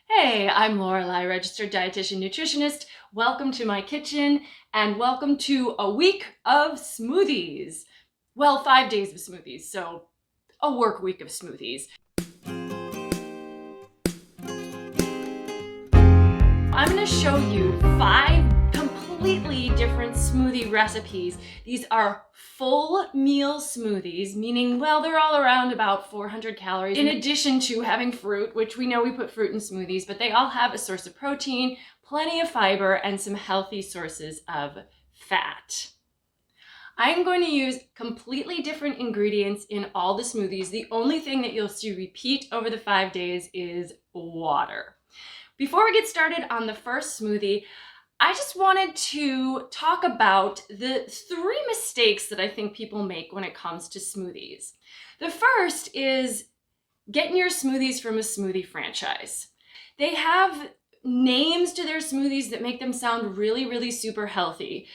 Hey, I'm Lorelei, registered dietitian nutritionist. Welcome to my kitchen and welcome to a week of smoothies. Well, 5 days of smoothies, so a work week of smoothies. I'm going to show you 5 completely different smoothie recipes. These are full meal smoothies, meaning, well, they're all around about 400 calories, in addition to having fruit, which we know we put fruit in smoothies, but they all have a source of protein, plenty of fiber, and some healthy sources of fat. I'm going to use completely different ingredients in all the smoothies. The only thing that you'll see repeat over the 5 days is water. Before we get started on the first smoothie, I just wanted to talk about the 3 mistakes that I think people make when it comes to smoothies. The first is getting your smoothies from a smoothie franchise. They have names to their smoothies that make them sound really, really super healthy.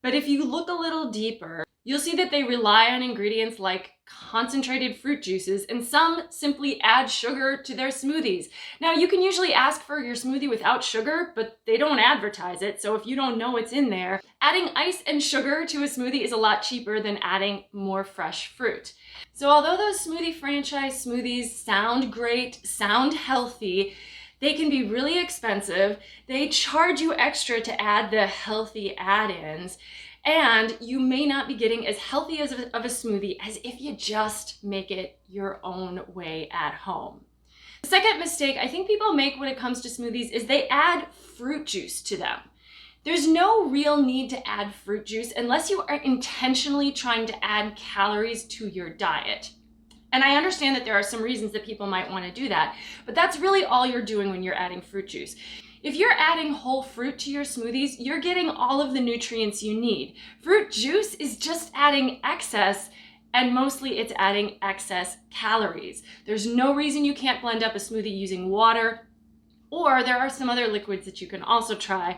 But if you look a little deeper, you'll see that they rely on ingredients like concentrated fruit juices, and some simply add sugar to their smoothies. Now, you can usually ask for your smoothie without sugar, but they don't advertise it, so if you don't know what's in there, adding ice and sugar to a smoothie is a lot cheaper than adding more fresh fruit. So although those smoothie franchise smoothies sound great, sound healthy, they can be really expensive. They charge you extra to add the healthy add-ins, and you may not be getting as healthy of a smoothie as if you just make it your own way at home. The second mistake I think people make when it comes to smoothies is they add fruit juice to them. There's no real need to add fruit juice unless you are intentionally trying to add calories to your diet. And I understand that there are some reasons that people might want to do that, but that's really all you're doing when you're adding fruit juice. If you're adding whole fruit to your smoothies, you're getting all of the nutrients you need. Fruit juice is just adding excess, and mostly it's adding excess calories. There's no reason you can't blend up a smoothie using water, or there are some other liquids that you can also try,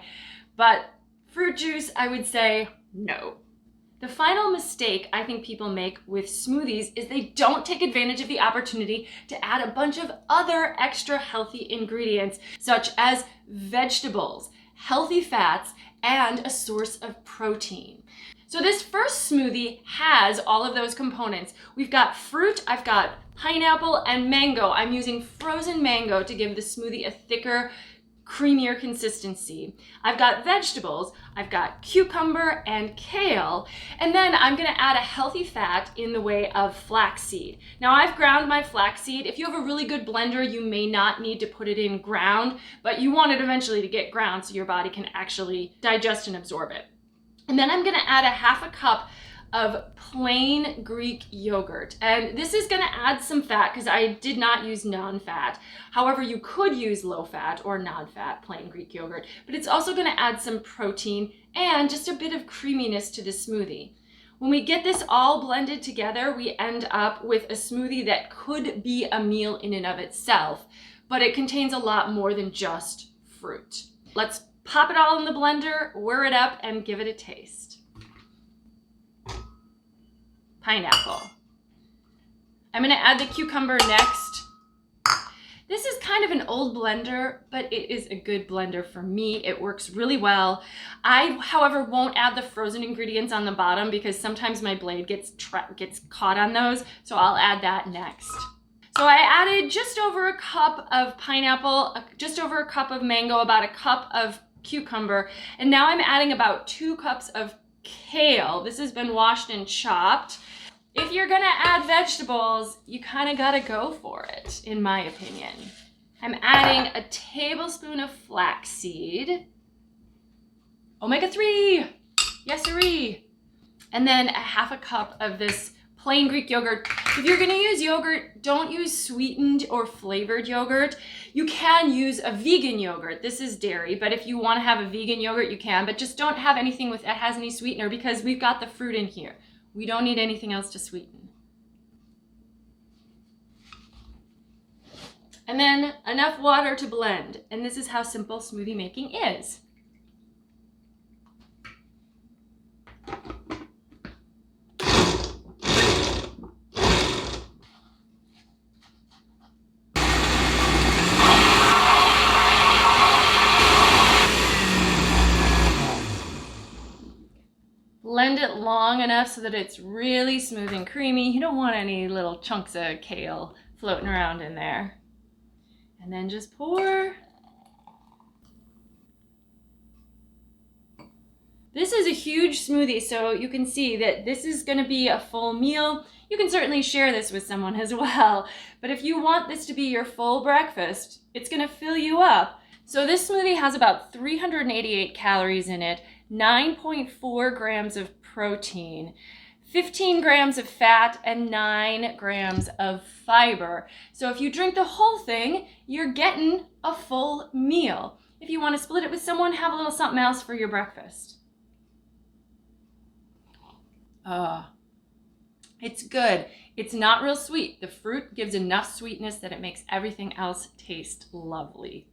but fruit juice, I would say no. The final mistake I think people make with smoothies is they don't take advantage of the opportunity to add a bunch of other extra healthy ingredients, such as vegetables, healthy fats, and a source of protein. So this first smoothie has all of those components. We've got fruit, I've got pineapple and mango. I'm using frozen mango to give the smoothie a thicker, creamier consistency. I've got vegetables, I've got cucumber and kale, and then I'm going to add a healthy fat in the way of flaxseed. Now I've ground my flaxseed. If you have a really good blender, you may not need to put it in ground, but you want it eventually to get ground so your body can actually digest and absorb it. And then I'm going to add a half a cup of plain Greek yogurt. And this is going to add some fat because I did not use non-fat. However, you could use low-fat or non-fat plain Greek yogurt, but it's also going to add some protein and just a bit of creaminess to the smoothie. When we get this all blended together, we end up with a smoothie that could be a meal in and of itself, but it contains a lot more than just fruit. Let's pop it all in the blender, whir it up, and give it a taste. Pineapple. I'm going to add the cucumber next. This is kind of an old blender, but it is a good blender for me. It works really well. I, however, won't add the frozen ingredients on the bottom because sometimes my blade gets caught on those, so I'll add that next. So I added just over a cup of pineapple, just over a cup of mango, about a cup of cucumber, and now I'm adding about 2 cups of kale. This has been washed and chopped. If you're gonna add vegetables, you kind of gotta go for it, in my opinion. I'm adding a tablespoon of flaxseed. Omega-3, yes sirree. And then a half a cup of this plain Greek yogurt. If you're gonna use yogurt, don't use sweetened or flavored yogurt. You can use a vegan yogurt. This is dairy, but if you wanna have a vegan yogurt, you can, but just don't have anything that has any sweetener because we've got the fruit in here. We don't need anything else to sweeten. And then enough water to blend. And this is how simple smoothie making is. it long enough so that it's really smooth and creamy. You don't want any little chunks of kale floating around in there. And then just pour. This is a huge smoothie, so you can see that this is going to be a full meal. You can certainly share this with someone as well, but if you want this to be your full breakfast, it's going to fill you up. So this smoothie has about 388 calories in it, 9.4 grams of protein, 15 grams of fat, and 9 grams of fiber. So if you drink the whole thing, you're getting a full meal. If you want to split it with someone, have a little something else for your breakfast. It's good. It's not real sweet. The fruit gives enough sweetness that it makes everything else taste lovely.